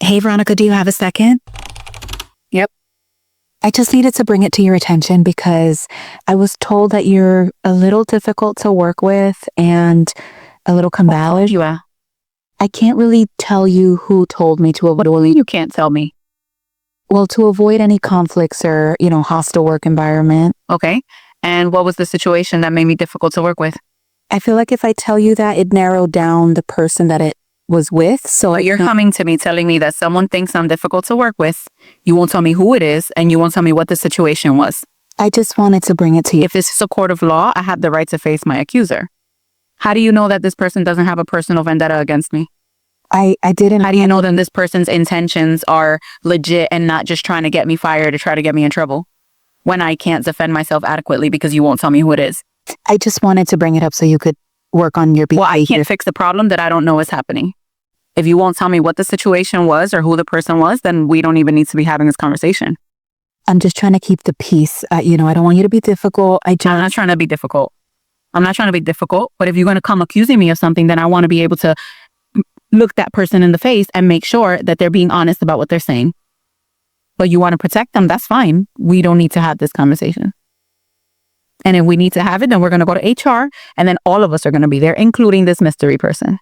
Hey, Veronica, do you have a second? Yep. I just needed to bring it to your attention because I was told that you're a little difficult to work with and a little combative. You are. I can't really tell you who told me to avoid. You can't tell me. Well, to avoid any conflicts or, hostile work environment. Okay. And what was the situation that made me difficult to work with? I feel like if I tell you that, it narrowed down the person that it was with. So You're coming to me telling me that someone thinks I'm difficult to work with. You won't tell me who it is, and you won't tell me what the situation was. I just wanted to bring it to you. If this is a court of law, I have the right to face my accuser. How do you know that this person doesn't have a personal vendetta against me? I didn't. How do you know that this person's intentions are legit and not just trying to get me fired or try to get me in trouble when I can't defend myself adequately because you won't tell me who it is? I just wanted to bring it up so you could work on your behavior. Well, I can't fix the problem that I don't know is happening. If you won't tell me what the situation was or who the person was, then we don't even need to be having this conversation. I'm just trying to keep the peace. I don't want you to be difficult. I'm not trying to be difficult. I'm not trying to be difficult. But if you're going to come accusing me of something, then I want to be able to look that person in the face and make sure that they're being honest about what they're saying. But you want to protect them, that's fine. We don't need to have this conversation. And if we need to have it, then we're going to go to HR, and then all of us are going to be there, including this mystery person.